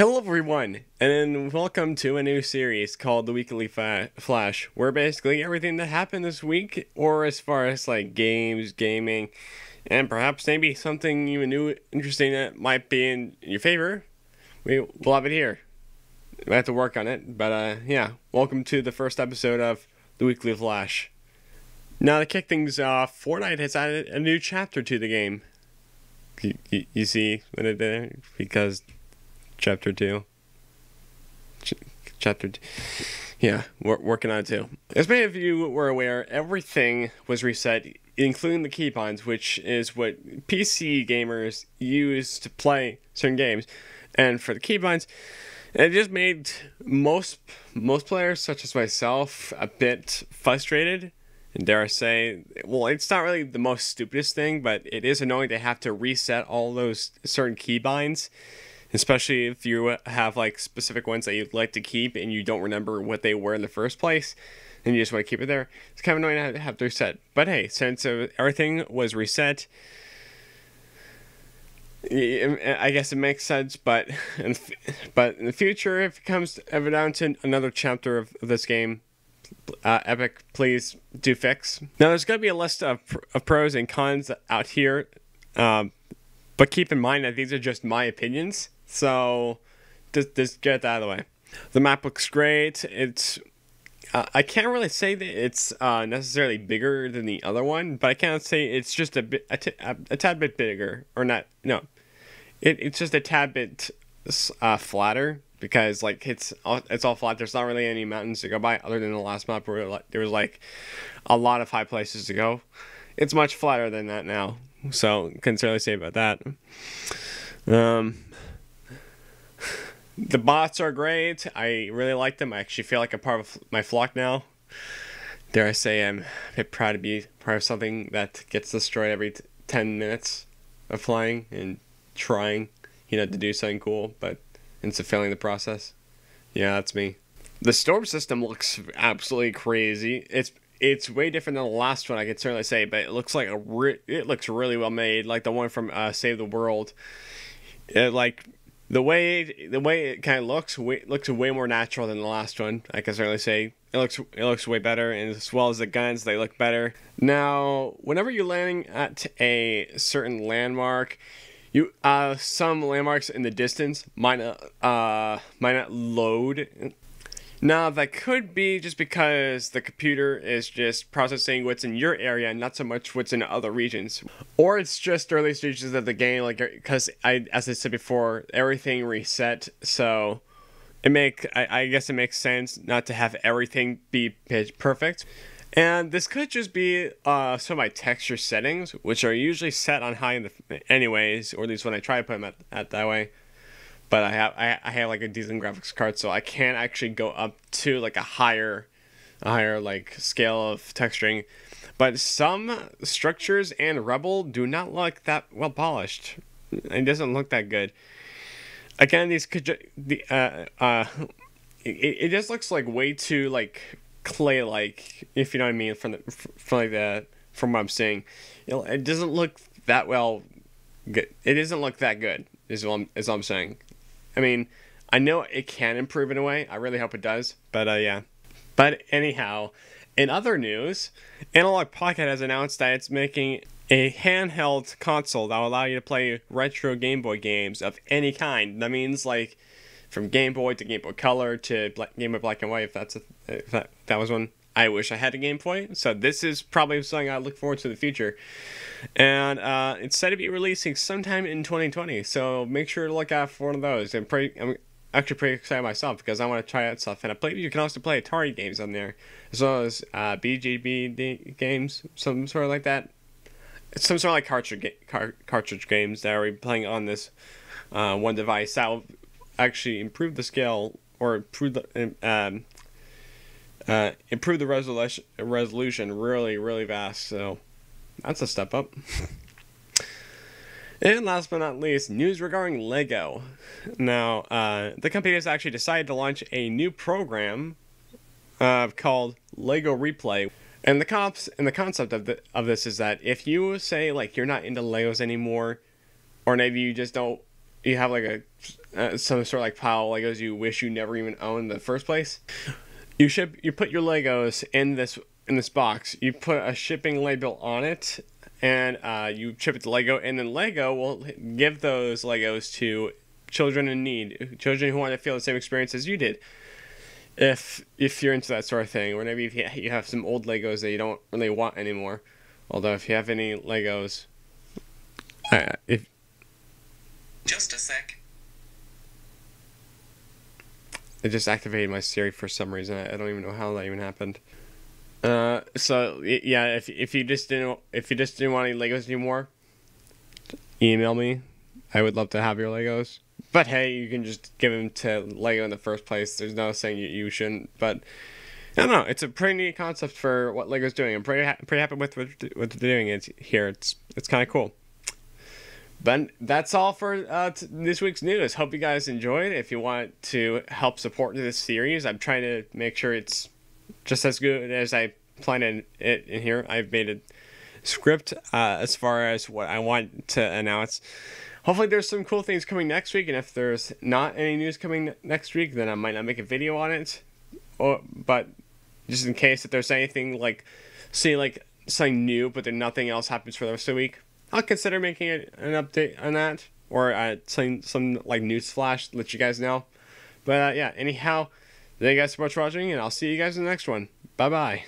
Hello everyone, and welcome to a new series called The Weekly Flash, where basically everything that happened this week, or as far as like games, gaming, and perhaps maybe something you new interesting that might be in your favor, we'll have it here. We have to work on it, but yeah, welcome to the first episode of The Weekly Flash. Now to kick things off, Fortnite has added a new chapter to the game. You see what it did? Because Chapter 2. Chapter 2. Yeah, we're working on it too. As many of you were aware, everything was reset, including the keybinds, which is what PC gamers use to play certain games. And for the keybinds, it just made most players, such as myself, a bit frustrated. And dare I say, well, it's not really the most stupidest thing, but it is annoying to have to reset all those certain keybinds. Especially if you have like specific ones that you'd like to keep and you don't remember what they were in the first place and you just want to keep it there. It's kind of annoying to have to reset. But hey, since everything was reset, I guess it makes sense. But in the future, if it comes ever down to another chapter of this game, Epic, please do fix. Now, there's going to be a list of pros and cons out here. But keep in mind that these are just my opinions. So, just get that out of the way. The map looks great. It's I can't really say that it's necessarily bigger than the other one, but I can't say it's just a tad bit bigger, or not. No, it's just a tad bit flatter because like it's all flat. There's not really any mountains to go by other than the last map where there was like a lot of high places to go. It's much flatter than that now, so can't really say about that. The bots are great. I really like them. I actually feel like I'm part of my flock now. Dare I say I'm a bit proud to be part of something that gets destroyed every 10 minutes of flying and trying, to do something cool, but ends up failing the process. Yeah, that's me. The storm system looks absolutely crazy. It's way different than the last one, I can certainly say, but it looks like it looks really well made, like the one from Save the World. The way it kind of looks way more natural than the last one. I can certainly say it looks way better, and as well as the guns, they look better. Now, whenever you're landing at a certain landmark, you some landmarks in the distance might not load. Now, that could be just because the computer is just processing what's in your area and not so much what's in other regions. Or it's just early stages of the game, like, because as I said before, everything reset, so I guess it makes sense not to have everything be pitch perfect. And this could just be some of my texture settings, which are usually set on high anyways, or at least when I try to put them at that way. But I have like a decent graphics card, so I can't actually go up to like a higher like scale of texturing. But some structures and Rebel do not look that well polished. It doesn't look that good. Again, it just looks like way too like clay-like, if you know what I mean, from what I'm seeing. It doesn't look that well good. It doesn't look that good, is what I'm saying. I mean, I know it can improve in a way. I really hope it does. But yeah. But anyhow, in other news, Analog Pocket has announced that it's making a handheld console that will allow you to play retro Game Boy games of any kind. That means like from Game Boy to Game Boy Color to Game Boy Black and White. If that was one. I wish I had a Game Boy. So this is probably something I look forward to in the future. And it's said to be releasing sometime in 2020. So make sure to look out for one of those. I'm actually pretty excited myself because I want to try out stuff. And you can also play Atari games on there, as well as BGB games, some sort of like that. Some sort of like cartridge games that are playing on this one device that will actually improve the scale or improve the resolution really, really fast. So that's a step up. And last but not least, news regarding Lego. Now, the company has actually decided to launch a new program called Lego Replay. And the concept of this is that if you say like you're not into Legos anymore, or maybe you just don't, you have like some sort of like pile of Legos you wish you never even owned in the first place. You put your Legos in this box. You put a shipping label on it, and you ship it to Lego, and then Lego will give those Legos to children in need, children who want to feel the same experience as you did. If you're into that sort of thing, or maybe if you have some old Legos that you don't really want anymore. Although if you have any Legos, if just a sec. it just activated my Siri for some reason. I don't even know how that even happened. So yeah, if you just didn't want any Legos anymore, email me. I would love to have your Legos. But hey, you can just give them to Lego in the first place. There's no saying you shouldn't. But I don't know. It's a pretty neat concept for what Lego's doing. I'm pretty happy with what they're doing here. It's kind of cool. But that's all for this week's news. Hope you guys enjoyed. If you want to help support this series, I'm trying to make sure it's just as good as I planned it in here. I've made a script as far as what I want to announce. Hopefully there's some cool things coming next week, and if there's not any news coming next week, then I might not make a video on it. But just in case if there's anything like, say like something new, but then nothing else happens for the rest of the week, I'll consider making an update on that, or some like news flash to let you guys know. But yeah, anyhow, thank you guys so much for watching, and I'll see you guys in the next one. Bye bye.